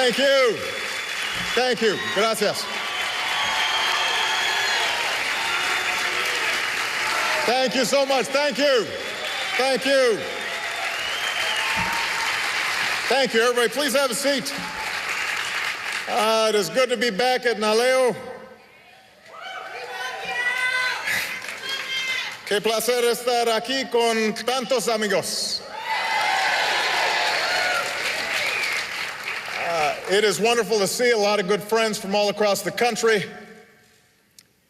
Thank you. Thank you. Gracias. Thank you so much. Thank you. Thank you. Thank you, everybody. Please have a seat. It is good to be back at Naleo. Qué placer estar aquí con tantos amigos. It is wonderful to see a lot of good friends from all across the country.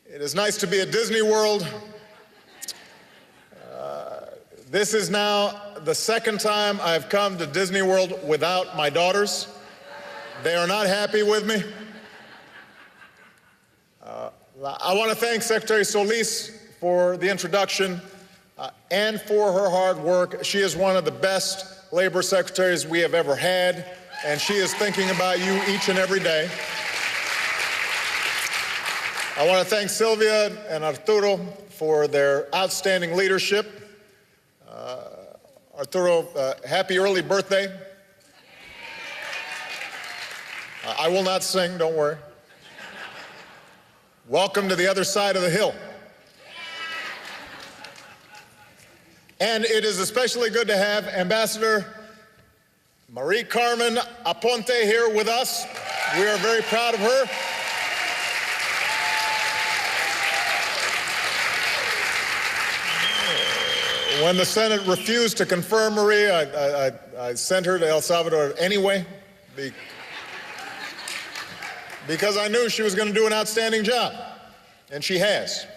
It is nice to be at Disney World. This is now the second time I've come to Disney World without my daughters. They are not happy with me. I want to thank Secretary Solis for the introduction and for her hard work. She is one of the best labor secretaries we have ever had, and she is thinking about you each and every day. I want to thank Sylvia and Arturo for their outstanding leadership. Arturo, happy early birthday. I will not sing, don't worry. Welcome to the other side of the hill. And it is especially good to have Ambassador Marie Carmen Aponte here with us. We are very proud of her. When the Senate refused to confirm Marie, I sent her to El Salvador anyway, because I knew she was going to do an outstanding job, and she has.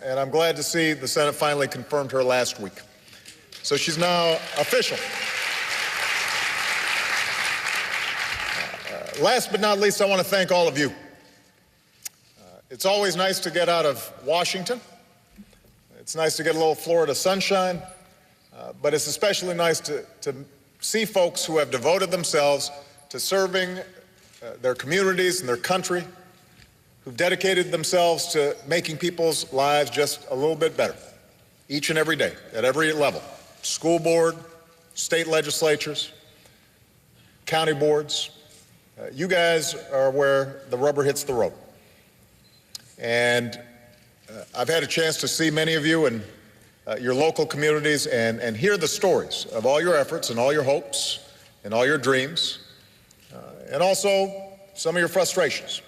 And I'm glad to see the Senate finally confirmed her last week. So she's now official. Last but not least, I want to thank all of you. It's always nice to get out of Washington. It's nice to get a little Florida sunshine, but it's especially nice to see folks who have devoted themselves to serving their communities and their country, who've dedicated themselves to making people's lives just a little bit better, each and every day, at every level. School board, state legislatures, county boards. You guys are where the rubber hits the road. And I've had a chance to see many of you in your local communities and hear the stories of all your efforts and all your hopes and all your dreams, and also some of your frustrations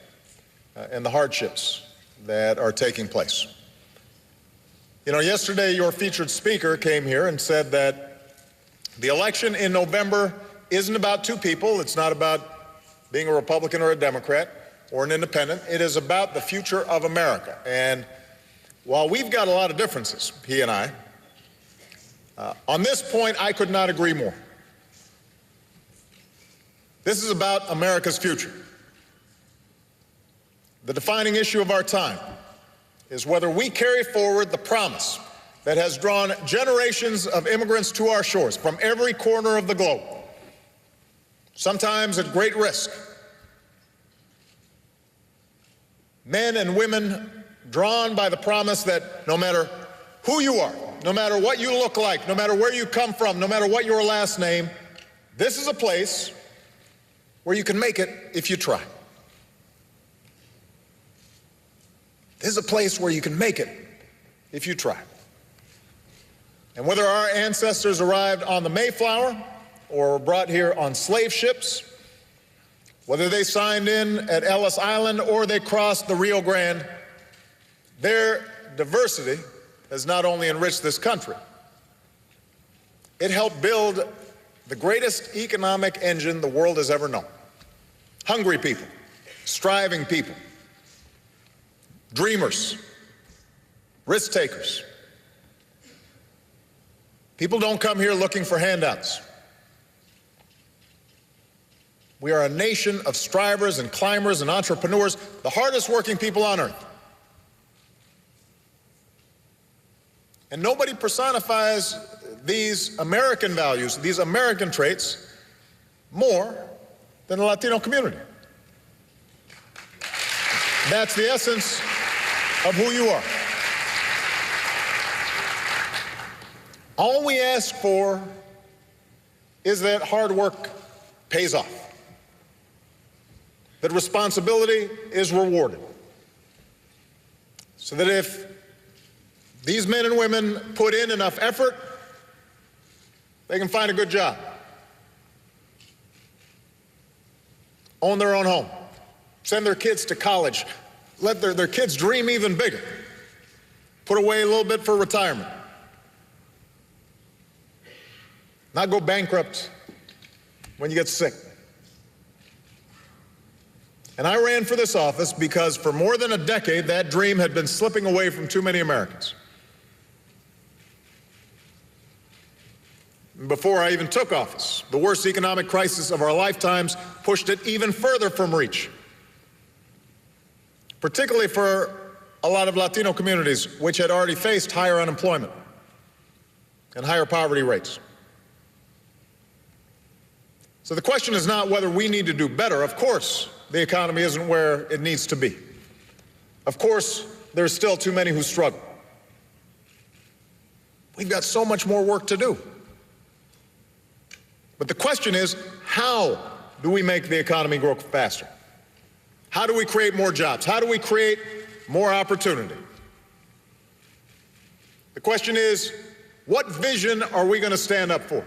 and the hardships that are taking place. You know, yesterday your featured speaker came here and said that the election in November isn't about two people. It's not about being a Republican or a Democrat or an independent. It is about the future of America. And while we've got a lot of differences, he and I, on this point, I could not agree more. This is about America's future. The defining issue of our time is whether we carry forward the promise that has drawn generations of immigrants to our shores from every corner of the globe, sometimes at great risk. Men and women drawn by the promise that no matter who you are, no matter what you look like, no matter where you come from, no matter what your last name, this is a place where you can make it if you try. This is a place where you can make it if you try. And whether our ancestors arrived on the Mayflower or were brought here on slave ships, whether they signed in at Ellis Island or they crossed the Rio Grande, their diversity has not only enriched this country, it helped build the greatest economic engine the world has ever known. Hungry people, striving people, dreamers, risk takers. People don't come here looking for handouts. We are a nation of strivers and climbers and entrepreneurs, the hardest working people on earth. And nobody personifies these American values, these American traits, more than the Latino community. That's the essence of who you are. All we ask for is that hard work pays off. that responsibility is rewarded. So that if these men and women put in enough effort, they can find a good job, own their own home, send their kids to college, let their kids dream even bigger, put away a little bit for retirement, not go bankrupt when you get sick. And I ran for this office because for more than a decade, that dream had been slipping away from too many Americans. Before I even took office, the worst economic crisis of our lifetimes pushed it even further from reach, particularly for a lot of Latino communities, which had already faced higher unemployment and higher poverty rates. So the question is not whether we need to do better. Of course, the economy isn't where it needs to be. Of course, there's still too many who struggle. We've got so much more work to do. But the question is, how do we make the economy grow faster? How do we create more jobs? How do we create more opportunity? The question is, what vision are we going to stand up for?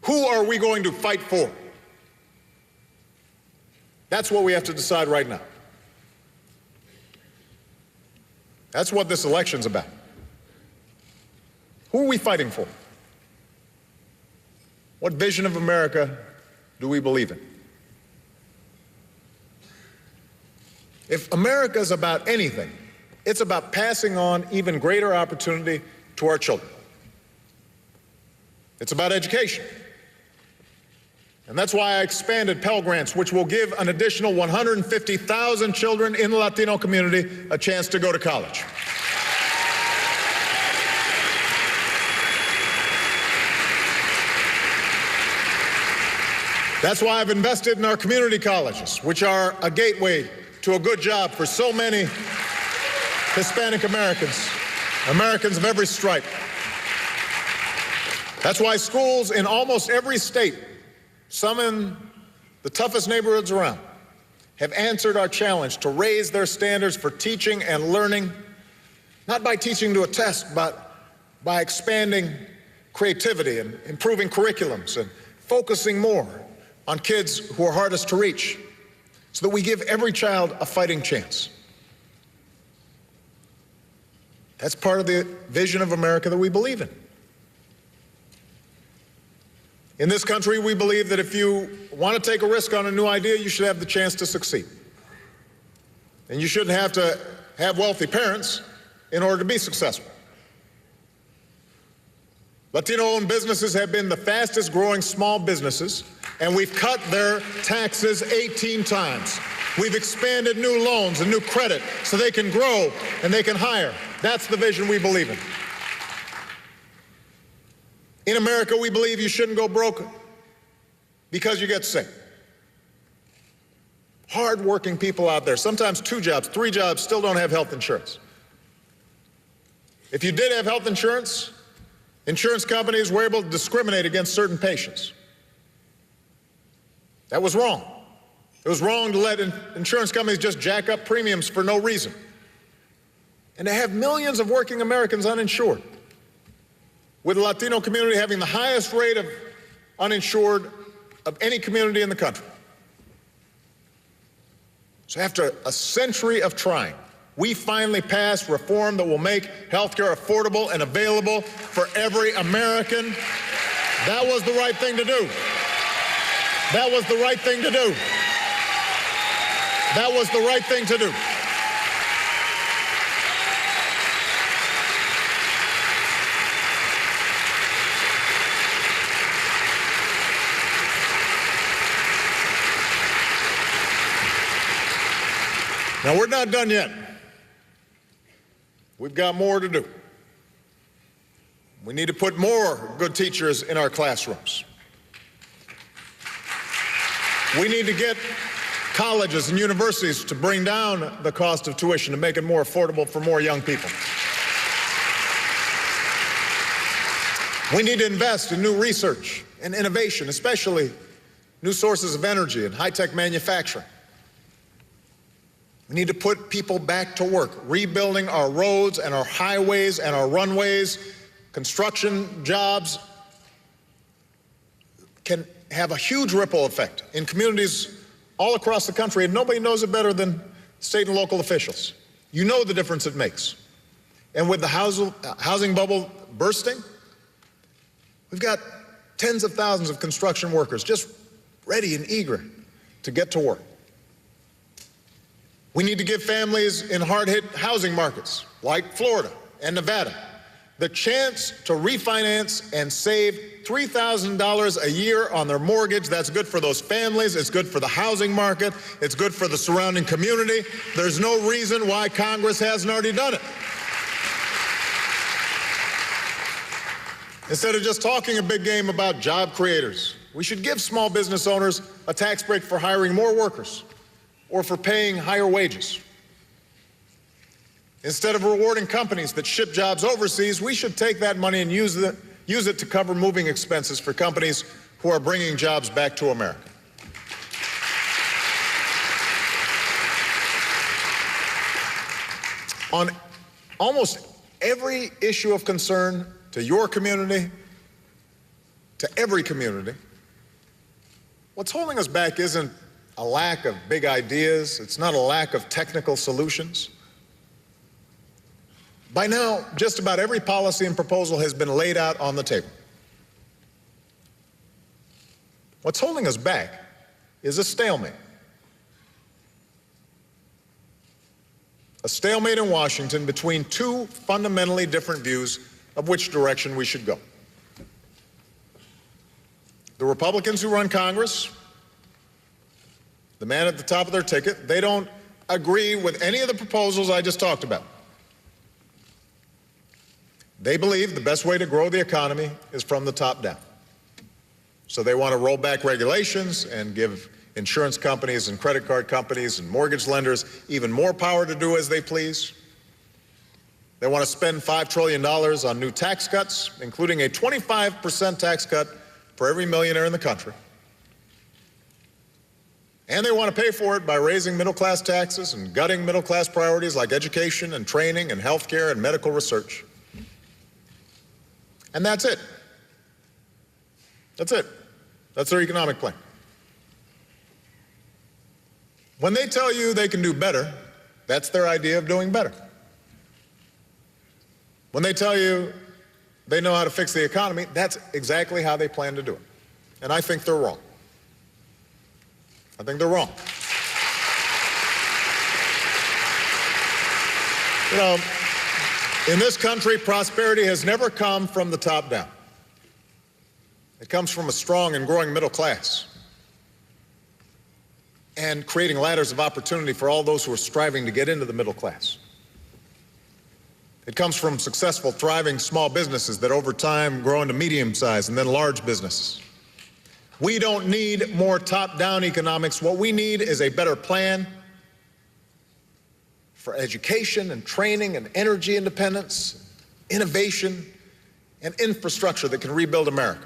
Who are we going to fight for? That's what we have to decide right now. That's what this election's about. Who are we fighting for? What vision of America do we believe in? If America is about anything, it's about passing on even greater opportunity to our children. It's about education. And that's why I expanded Pell Grants, which will give an additional 150,000 children in the Latino community a chance to go to college. That's why I've invested in our community colleges, which are a gateway to a good job for so many Hispanic Americans, Americans of every stripe. That's why schools in almost every state, some in the toughest neighborhoods around, have answered our challenge to raise their standards for teaching and learning, not by teaching to a test, but by expanding creativity and improving curriculums and focusing more on kids who are hardest to reach, so that we give every child a fighting chance. That's part of the vision of America that we believe in. In this country, we believe that if you want to take a risk on a new idea, you should have the chance to succeed. And you shouldn't have to have wealthy parents in order to be successful. Latino-owned businesses have been the fastest growing small businesses, and we've cut their taxes 18 times. We've expanded new loans and new credit so they can grow and they can hire. That's the vision we believe in. In America, we believe you shouldn't go broke because you get sick. Hard-working people out there, sometimes 2 jobs, 3 jobs, still don't have health insurance. If you did have health insurance, insurance companies were able to discriminate against certain patients. That was wrong. It was wrong to let insurance companies just jack up premiums for no reason, and to have millions of working Americans uninsured, with the Latino community having the highest rate of uninsured of any community in the country. So after a century of trying, we finally passed reform that will make healthcare affordable and available for every American. That was the right thing to do. That was the right thing to do. That was the right thing to do. Now, we're not done yet. We've got more to do. We need to put more good teachers in our classrooms. We need to get colleges and universities to bring down the cost of tuition to make it more affordable for more young people. We need to invest in new research and innovation, especially new sources of energy and high-tech manufacturing. We need to put people back to work, rebuilding our roads and our highways and our runways. Construction jobs can have a huge ripple effect in communities all across the country, and nobody knows it better than state and local officials. You know the difference it makes. And with the housing bubble bursting, we've got tens of thousands of construction workers just ready and eager to get to work. We need to give families in hard-hit housing markets like Florida and Nevada the chance to refinance and save $3,000 a year on their mortgage. That's good for those families. It's good for the housing market. It's good for the surrounding community. There's no reason why Congress hasn't already done it. Instead of just talking a big game about job creators, we should give small business owners a tax break for hiring more workers or for paying higher wages. Instead of rewarding companies that ship jobs overseas, we should take that money and use it to cover moving expenses for companies who are bringing jobs back to America. On almost every issue of concern to your community, to every community, what's holding us back isn't a lack of big ideas. It's not a lack of technical solutions. By now, just about every policy and proposal has been laid out on the table. What's holding us back is a stalemate. A stalemate in Washington between two fundamentally different views of which direction we should go. The Republicans who run Congress, the man at the top of their ticket, they don't agree with any of the proposals I just talked about. They believe the best way to grow the economy is from the top down. So they want to roll back regulations and give insurance companies and credit card companies and mortgage lenders even more power to do as they please. They want to spend $5 trillion on new tax cuts, including a 25% tax cut for every millionaire in the country. And they want to pay for it by raising middle-class taxes and gutting middle-class priorities like education and training and health care and medical research. And that's it. That's it. That's their economic plan. When they tell you they can do better, that's their idea of doing better. When they tell you they know how to fix the economy, that's exactly how they plan to do it. And I think they're wrong. I think they're wrong. You know, in this country, prosperity has never come from the top down. It comes from a strong and growing middle class and creating ladders of opportunity for all those who are striving to get into the middle class. It comes from successful, thriving small businesses that over time grow into medium-sized and then large businesses. We don't need more top-down economics. What we need is a better plan for education and training and energy independence, innovation, and infrastructure that can rebuild America.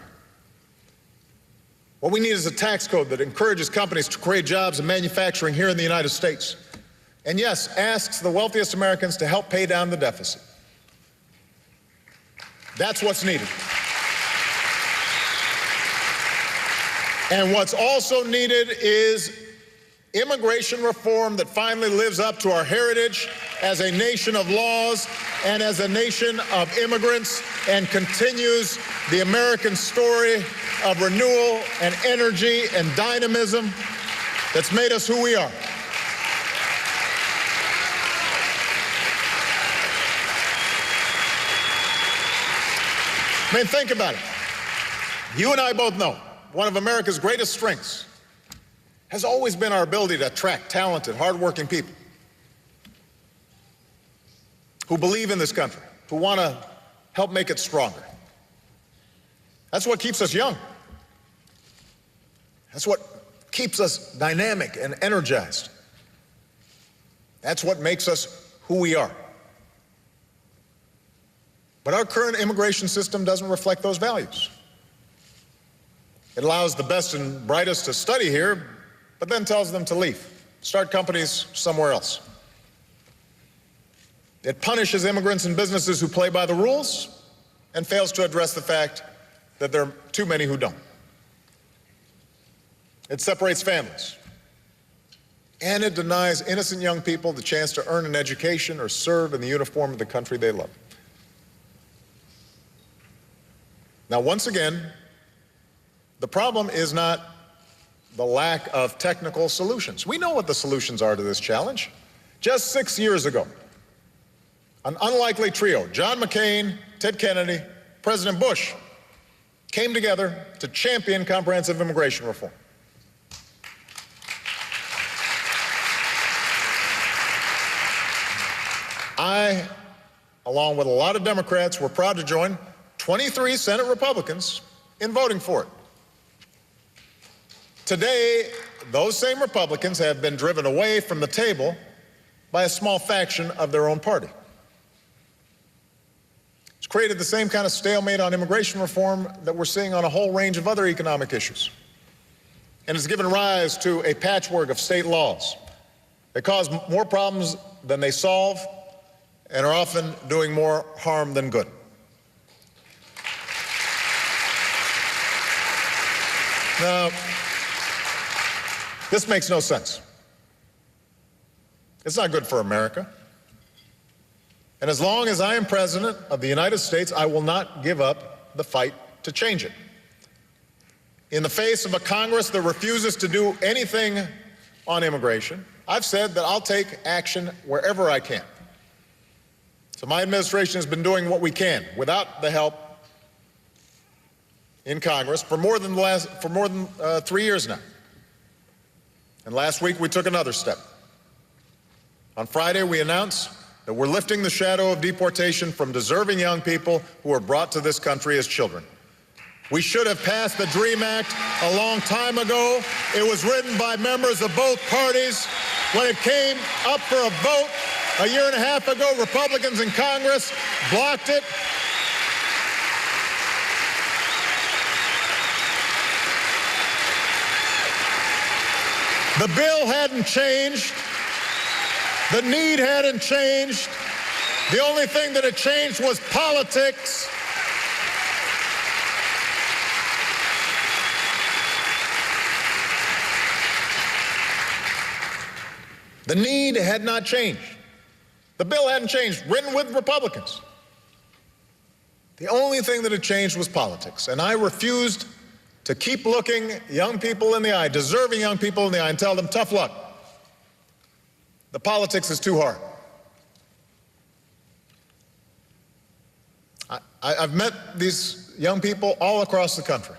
What we need is a tax code that encourages companies to create jobs and manufacturing here in the United States. And yes, asks the wealthiest Americans to help pay down the deficit. That's what's needed. And what's also needed is immigration reform that finally lives up to our heritage as a nation of laws and as a nation of immigrants and continues the American story of renewal and energy and dynamism that's made us who we are. I mean, think about it. You and I both know one of America's greatest strengths has always been our ability to attract talented, hardworking people who believe in this country, who want to help make it stronger. That's what keeps us young. That's what keeps us dynamic and energized. That's what makes us who we are. But our current immigration system doesn't reflect those values. It allows the best and brightest to study here, but then tells them to leave, start companies somewhere else. It punishes immigrants and businesses who play by the rules and fails to address the fact that there are too many who don't. It separates families. And it denies innocent young people the chance to earn an education or serve in the uniform of the country they love. Now, once again, the problem is not the lack of technical solutions. We know what the solutions are to this challenge. Just 6 years ago, an unlikely trio, John McCain, Ted Kennedy, President Bush, came together to champion comprehensive immigration reform. I, along with a lot of Democrats, were proud to join 23 Senate Republicans in voting for it. Today, those same Republicans have been driven away from the table by a small faction of their own party. It's created the same kind of stalemate on immigration reform that we're seeing on a whole range of other economic issues. And it's given rise to a patchwork of state laws that cause more problems than they solve and are often doing more harm than good. Now, this makes no sense. It's not good for America. And as long as I am president of the United States, I will not give up the fight to change it. In the face of a Congress that refuses to do anything on immigration, I've said that I'll take action wherever I can. So my administration has been doing what we can without the help in Congress for more than 3 years now. And last week we took another step. On Friday we announced that we're lifting the shadow of deportation from deserving young people who were brought to this country as children. We should have passed the DREAM Act a long time ago. It was written by members of both parties. When it came up for a vote a year and a half ago, Republicans in Congress blocked it. The bill hadn't changed. The need hadn't changed. The only thing that had changed was politics. The need had not changed. The bill hadn't changed, written with Republicans. The only thing that had changed was politics. And I refused to keep looking young people in the eye, deserving young people in the eye, and tell them, tough luck. The politics is too hard. I've met these young people all across the country.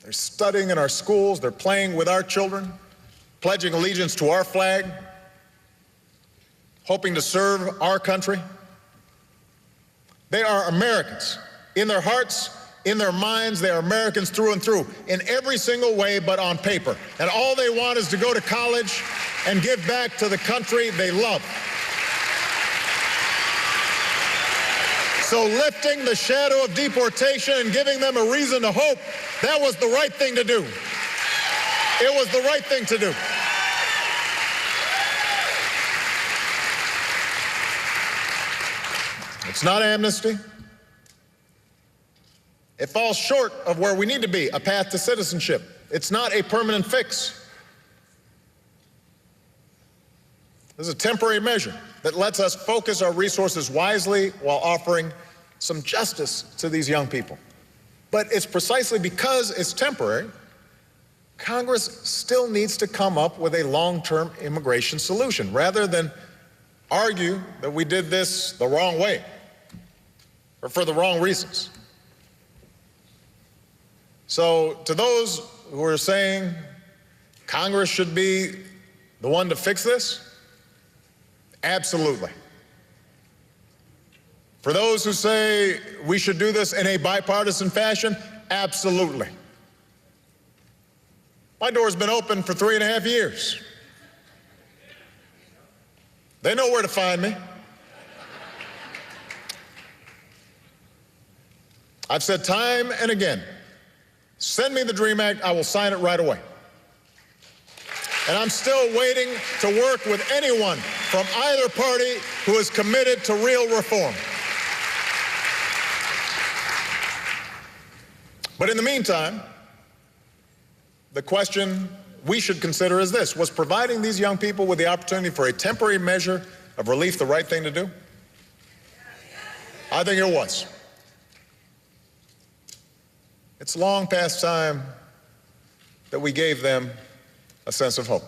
They're studying in our schools, they're playing with our children, pledging allegiance to our flag, hoping to serve our country. They are Americans. In their hearts, in their minds, they are Americans through and through, in every single way but on paper. And all they want is to go to college and give back to the country they love. So lifting the shadow of deportation and giving them a reason to hope, that was the right thing to do. It was the right thing to do. It's not amnesty. It falls short of where we need to be, a path to citizenship. It's not a permanent fix. This is a temporary measure that lets us focus our resources wisely while offering some justice to these young people. But it's precisely because it's temporary, Congress still needs to come up with a long-term immigration solution rather than argue that we did this the wrong way or for the wrong reasons. So to those who are saying Congress should be the one to fix this, absolutely. For those who say we should do this in a bipartisan fashion, absolutely. My door's been open for 3.5 years. They know where to find me. I've said time and again, send me the DREAM Act, I will sign it right away. And I'm still waiting to work with anyone from either party who is committed to real reform. But in the meantime, the question we should consider is this: was providing these young people with the opportunity for a temporary measure of relief the right thing to do? I think it was. It's long past time that we gave them a sense of hope.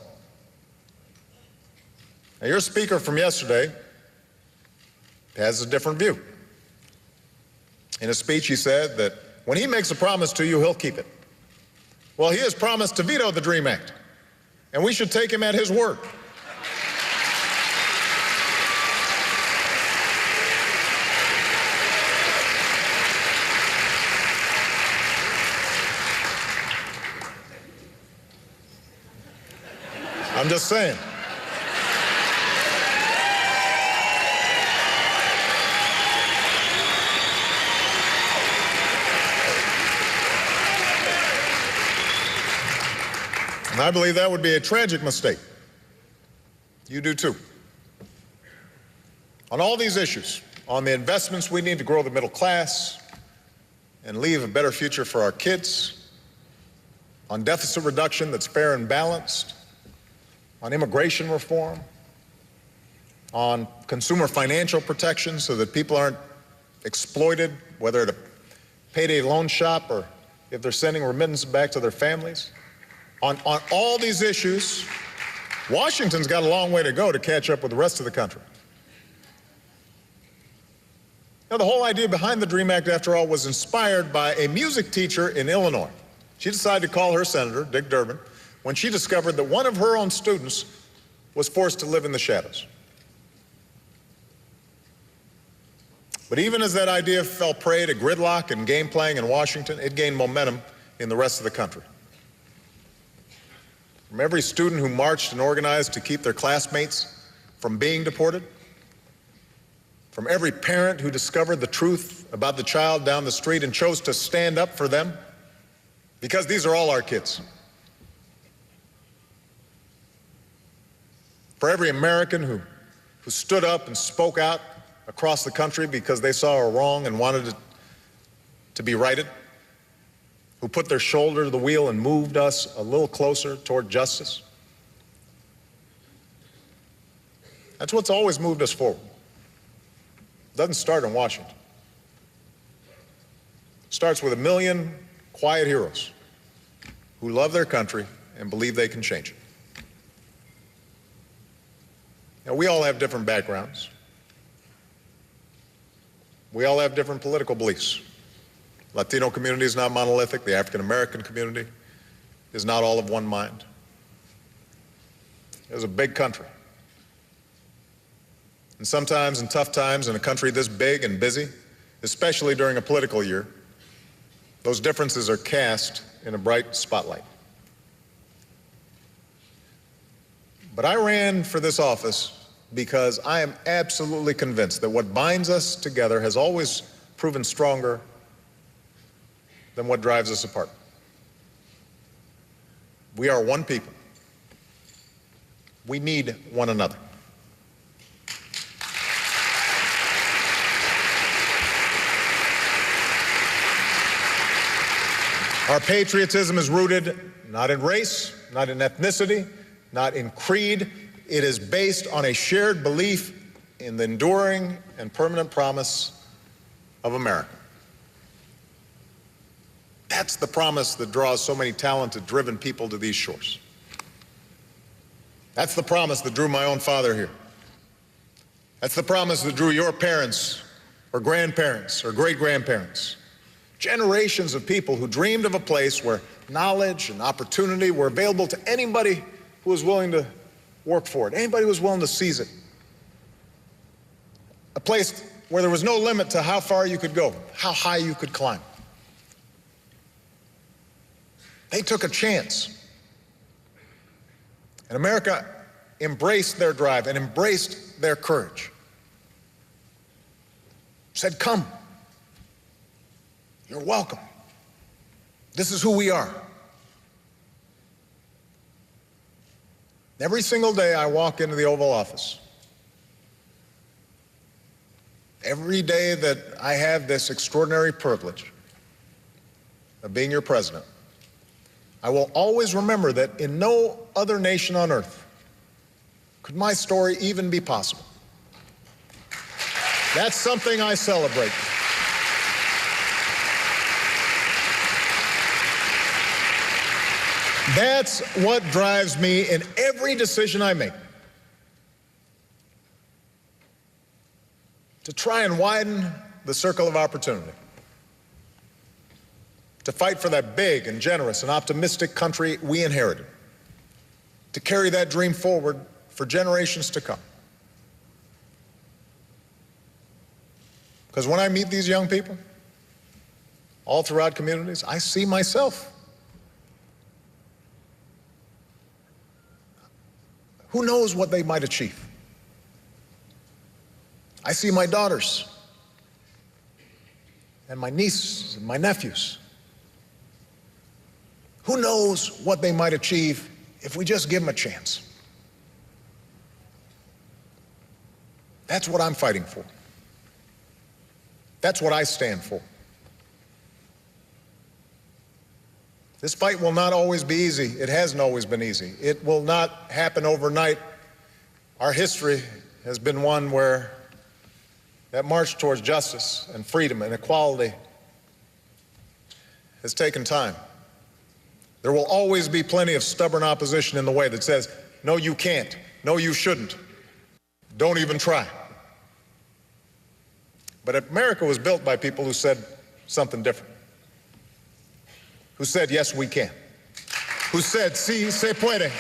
Now, your speaker from yesterday has a different view. In his speech, he said that when he makes a promise to you, he'll keep it. Well, he has promised to veto the DREAM Act, and we should take him at his word. I'm just saying. And I believe that would be a tragic mistake. You do too. On all these issues, on the investments we need to grow the middle class and leave a better future for our kids, on deficit reduction that's fair and balanced, on immigration reform, on consumer financial protection so that people aren't exploited, whether at a payday loan shop or if they're sending remittances back to their families. On all these issues, Washington's got a long way to go to catch up with the rest of the country. Now, the whole idea behind the DREAM Act, after all, was inspired by a music teacher in Illinois. She decided to call her senator, Dick Durbin, when she discovered that one of her own students was forced to live in the shadows. But even as that idea fell prey to gridlock and game playing in Washington, it gained momentum in the rest of the country. From every student who marched and organized to keep their classmates from being deported, from every parent who discovered the truth about the child down the street and chose to stand up for them, because these are all our kids. For every American who stood up and spoke out across the country because they saw a wrong and wanted it to be righted, who put their shoulder to the wheel and moved us a little closer toward justice. That's what's always moved us forward. It doesn't start in Washington. It starts with 1 million quiet heroes who love their country and believe they can change it. Now, we all have different backgrounds. We all have different political beliefs. Latino community is not monolithic. The African American community is not all of one mind. It was a big country. And sometimes in tough times in a country this big and busy, especially during a political year, those differences are cast in a bright spotlight. But I ran for this office because I am absolutely convinced that what binds us together has always proven stronger than what drives us apart. We are one people. We need one another. Our patriotism is rooted not in race, not in ethnicity, not in creed. It is based on a shared belief in the enduring and permanent promise of America. That's the promise that draws so many talented, driven people to these shores. That's the promise that drew my own father here. That's the promise that drew your parents or grandparents or great-grandparents. Generations of people who dreamed of a place where knowledge and opportunity were available to anybody who was willing to work for it, anybody who was willing to seize it. A place where there was no limit to how far you could go, how high you could climb. They took a chance. And America embraced their drive and embraced their courage. Said, come. You're welcome. This is who we are. Every single day I walk into the Oval Office, every day that I have this extraordinary privilege of being your president, I will always remember that in no other nation on earth could my story even be possible. That's something I celebrate. That's what drives me in every decision I make. To try and widen the circle of opportunity. To fight for that big and generous and optimistic country we inherited. To carry that dream forward for generations to come. Because when I meet these young people, all throughout communities, I see myself. Who knows what they might achieve? I see my daughters and my nieces and my nephews. Who knows what they might achieve if we just give them a chance? That's what I'm fighting for. That's what I stand for. This fight will not always be easy. It hasn't always been easy. It will not happen overnight. Our history has been one where that march towards justice and freedom and equality has taken time. There will always be plenty of stubborn opposition in the way that says, no, you can't. No, you shouldn't. Don't even try. But America was built by people who said something different. Who said, yes, we can. Who said, sí, se puede.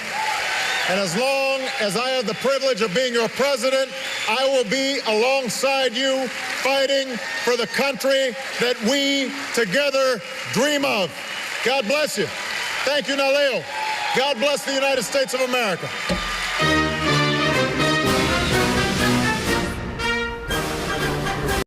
And as long as I have the privilege of being your president, I will be alongside you fighting for the country that we together dream of. God bless you. Thank you, Naleo. God bless the United States of America.